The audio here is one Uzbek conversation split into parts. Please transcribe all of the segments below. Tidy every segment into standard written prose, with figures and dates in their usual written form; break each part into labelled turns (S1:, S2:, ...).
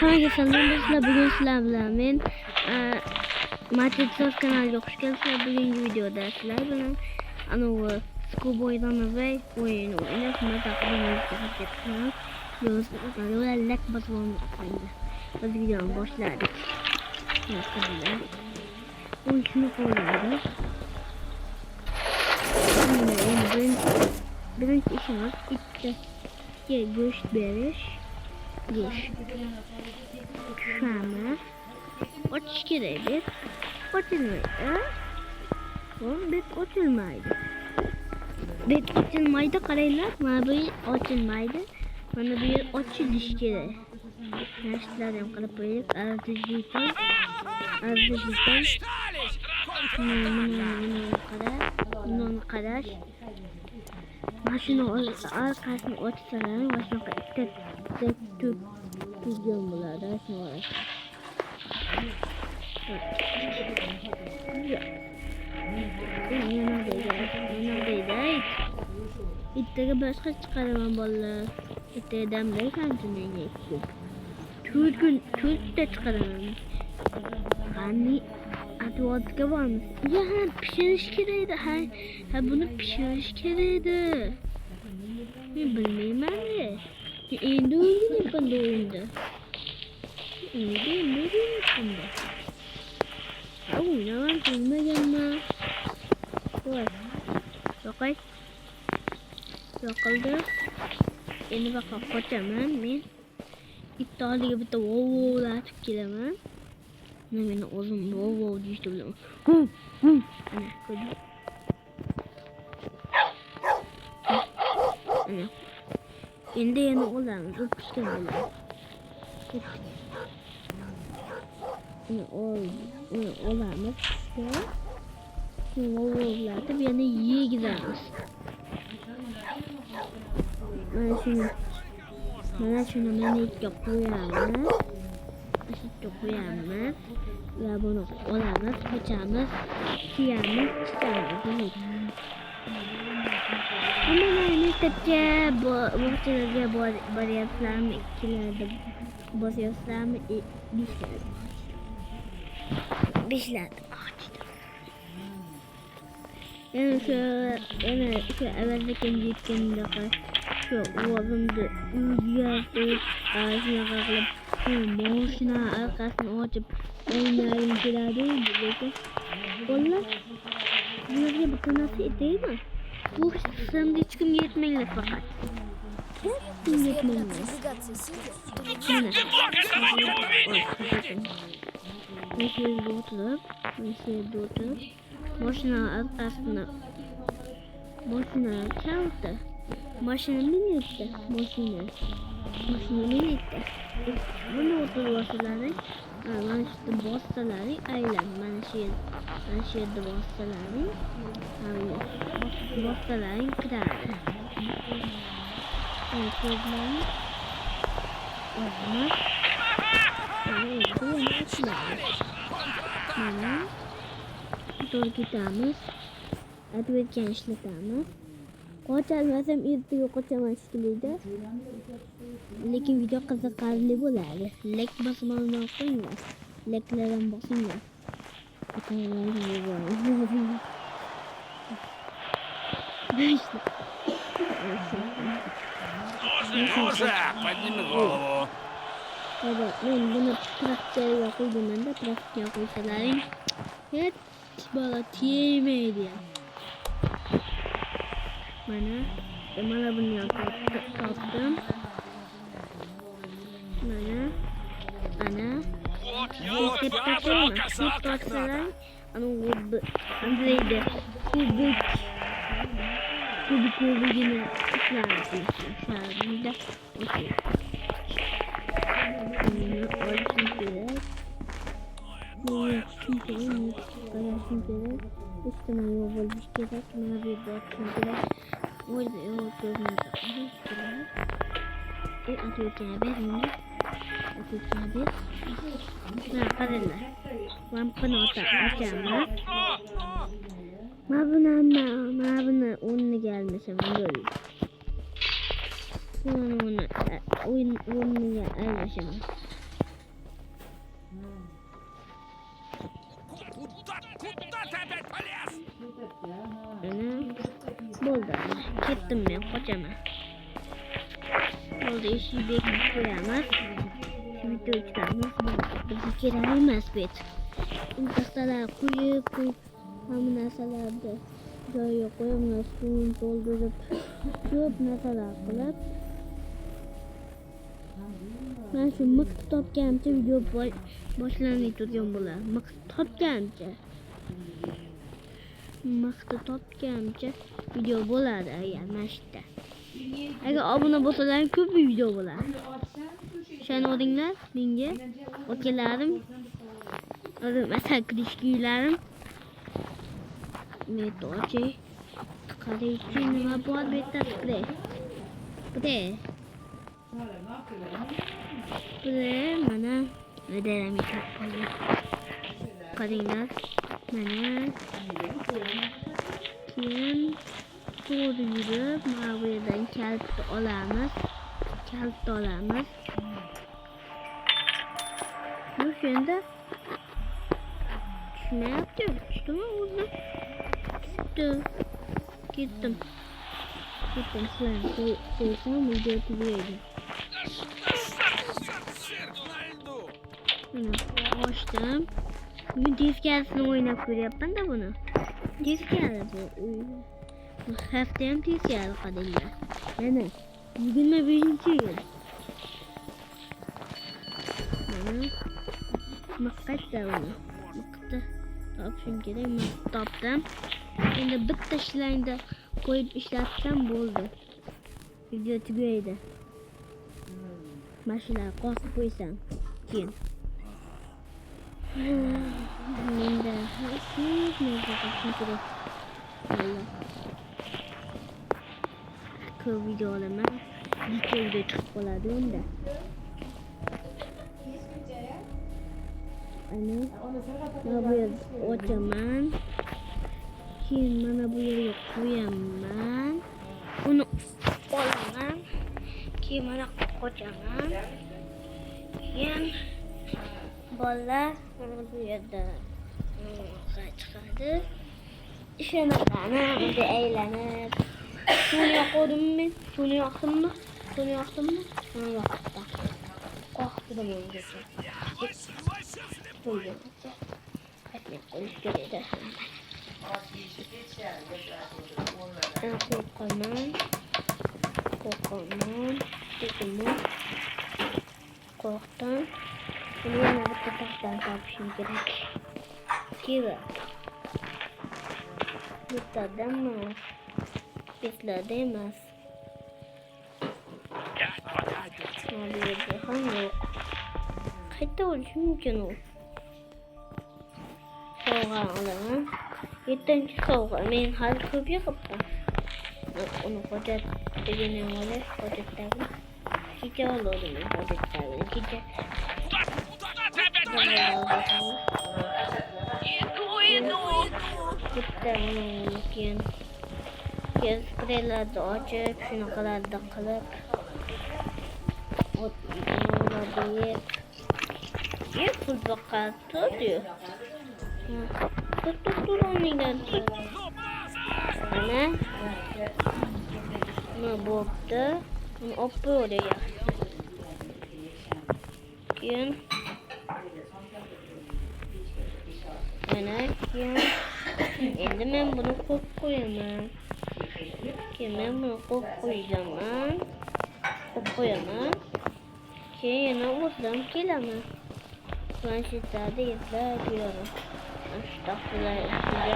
S1: Bugün sizler bilen men Matrixos kanaliga xush kelibsizlar. Bugungi videoda sizlar bilan anavi Schoolboy'dan ve oyunu oynab maza qilamiz. Videolar lak bosib olmaydi. Biz videoni boshladik. Bu shuni qo'yadi. Birinchi ishimiz itga go'sht berish. Go'sht. Tushamiz. Ochish kerak deb ochilmaydi. Bet ochilmaydi. Bet ochilmaydi, qaranglar. Mana bu ochilmaydi. Mana bu yer ochilish kerak. Nashlarni ham qilib qo'ydik. Arzishlikdan. Buni qarash. Mashina arkasini ochsalar, mashinaga ikkita tuggan bo'ladi. Bittaga boshqa chiqaraman bolalar. Bittaga damlay qanchaga to'rtta chiqaraman. Qani atvoga bormiz. Ya pishirish kerak edi. Ha buni pishirish kerak edi. Men bilmayman. Endi o'ynadim. Oynaman bilmaganman. Qo'y. Yoqildi. Endi baqa qochaman men. Bitta oldiga bitta vovlatib kelaman. Meni o'zim vov deyishni bilaman. Ana ko'rding. Ana. Endi yana olamiz, pishgan bo'ladi. Olamiz. Vovlatib yana yegizamiz. Mana shuni menga qo'yamiz. Ashitga qo'yamiz. Va buni olamiz, qochamiz, kiyamiz, chiqamiz. Mana maktabga bog'chalarga boryapsizlarmi? Ikkilarda bosyapsizlarmi? Beshlarda. Yana shu avvalda ketgandaqa shu o'zimni uyga shunaqa qilib mashina arkasini ochib o'ynagim keladi. Lekin bolalar sizlarga bitta narsa aytaymi? Bu qismga hech kimga yetmanglar faqat. Mashina arkasini chaldi. Mashina minibdi. Buni o'tirib mana shu bossalaring aylan. Mana shu yerda bossalaring kiradi. Mana to'g'ri ketamiz. Atvetgan ishlatamiz. Qochalmasam ertaga qochaman shekilli. Lekin video qiziqarli bo'ladi. Like bosib qo'yinglar. Like'lar ham bosinglar.
S2: Подними голову.
S1: Men buni traktorga qo'ydimda, traktorga qo'ysalaring hech bola tiymaydi. Mana buni topdim. Ana Andrey'de kubikini işlemiştim. Şarjında okey. Bunu açın gerek. İşte olmuş gerek. Bir bakın gerek. Orada oturduğumda atıyorken bir nah, karena lampu nota macam Mabını onunla gelmesem böyle. Onu oyun onunla gelmesem. Bo'ldi. Ketdim men qochaman. Bo'ldi, ishni bekitib qo'yamiz. Shu video chiqamiz. Bizga kerak emas bu et. Impostalar qo'yib, hamma narsalarni joyiga qo'yamiz, suvni to'ldirib, ko'p narsalar qilib. Men shu miqni topganimcha video boshlanmay turgan bo'lar. Miqni topganimcha video bo'ladi agar mashta. Agar obuna bo'lsalaring ko'p video bo'ladi. Ishonadinglar menga? Otganlarim, mesela krishkilarim. Metochi. Qaraychi nima bor bu yerda spray. Bude mana videolarni qo'yib. Qaranglar. Mana keyin to'g'ri yurib, mana bu yerdan kaltni olamiz. Bu shunda tushmayapti. Tushdimi o'zi? Ketdim. Sizlarni qo'ysam video tugaydi. Mana ochdim. Men diskasini o'ynab ko'ryapman-da buni. Diskali bu. Hafta ham diskali qadinglar. Mana 25-yil. Mana maqtda uni. Maqtda topishim kerak. Men topdim. Endi bitta shlangda qo'yib ishlatsam bo'ldi. Video tugaydi. Mashinalar qo'yib qo'ysam keyin. Menda hech narsa kerak. Ko'p video olaman. Bitta video chiqib qoladi unda. Ana bu yerga ochaman. Keyin mana bu yerga qo'yaman. Uni olaman. Keyin mana qochaman. Keyin bolalar mana bu yerda chiqadi. Ishonaqani bunday aylanib. Suni yoqdimmi? Suni yoqdimmi? Mana yoqdi. Qo'rqdim ungacha. Qo'ygacha. Aytib qo'yish kerak. Qo'rqdim. Buni yana bitta taxtdan topishim kerak. Kerak. Bittadami? Bittada emas. Bu yerda ham yo'q. Qayerda bo'lishi mumkin u? Sovg'a olaman. 7-chi sovg'a. Men hali ko'p yig'ibman. Uni hojat deganim o'la, hojatdagi. Kecha oldim hojatdagi. Kecha. Bitta keyin spreylarni ochib, shunaqalarni qilib pul boqib turdi. Tur o'rnidan tut. Mana nima bo'pti? Uni olib qo'yaver. Keyin mana endi men buni qo'yib qo'yaman. Keyin men buni qo'yib qo'yaman. Keyin yana o'zim kelaman. Planshetlarda eslab yuraman. Shu taxtalar ustidan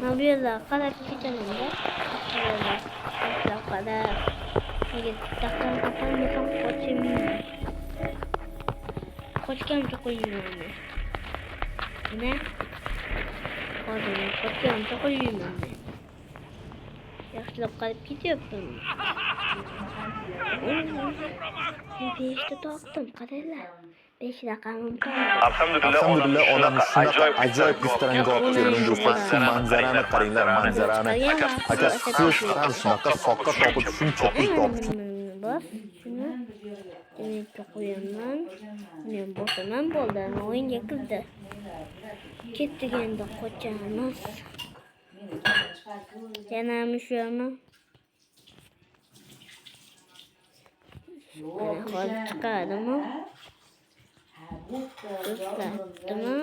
S1: mana bu yerga qarab ketaman-da. Qarab. Nega taxtadan qochgancha qo'ymayman. Mana hozir qochgancha qo'ymayman. Yaxshilab qarab ketyapman. Beshta topdim, qaranglar. 5 raqamim qoldi.
S2: Alhamdulillah odamni shunaqa ajoyib restoranga olib keldim do'stlar. Shu manzarani qaranglar, manzarani. Aka siz ham shunaqa soqqa topib shuncha pul topib.
S1: Bas, shuni demakka qo'yaman. Men bosaman bo'ldi, o'yinga kirdi. Ketdik endi qochamiz. Yana shu yermi? Hozir chiqadimi? Do'stlardimi?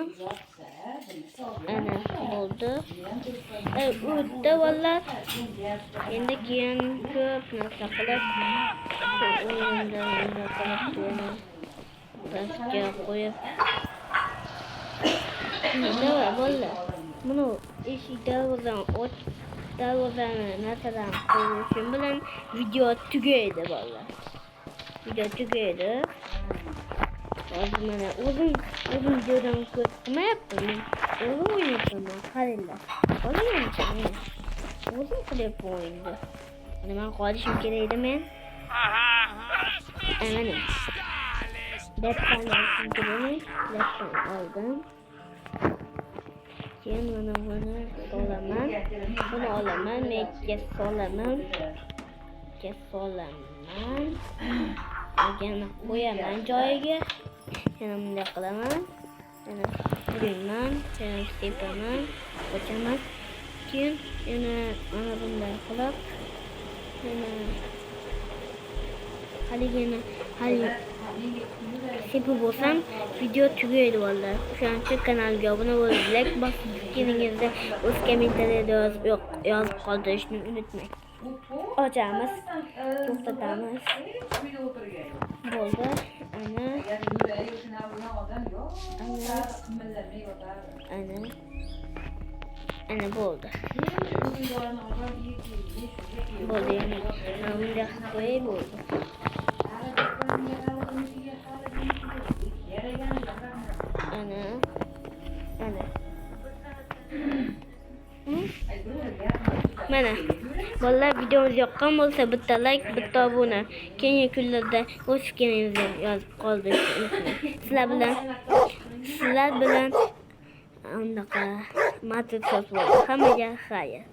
S1: Ana bo'ldi. O'tdi vallar. Endi keyin ko'p narsa qilib o'yindan pastga qo'yib. Nima bo'ldi? Buni eshik darvozani narsadan qo'yishim bilan video tugaydi vallar. Video tugaydi. Hozir mana o'zim videodan ko'rmayapman. O'zim o'ynayapman, qaranglar. Qaranglar. O'zim qilyapman o'yinni. Nima qilishim kerak edi men? Mana. Depdan oldim. Keyin mana buni solaman. Buni olaman, mekka solaman. Yana qo'yaman joyiga. Yana bunday qilaman. Yana urayman, yana tepaman, qochaman. Keyin yana mana bunday qilib, yana hali sepib bo'lsam video tugaydi vallar. O'shaning uchun kanalga obuna bo'lib, like bosib, fikrlaringizni o'z kommentariyada yozib qoldirishni unutmang. Ochamiz, to'xtatamiz. Bo'ldi. Ana bo'ldi. Bo'ldi. Bunday qo'yib bo'ldi. Ana. Mana. Bolalar videomiz yoqqan bo'lsa bitta like, bitta obuna. Keyingi kunlarda o'z fikringizni yozib qoldirishni unutmang. Sizlar bilan anaqa matn sotib hammaga xayr.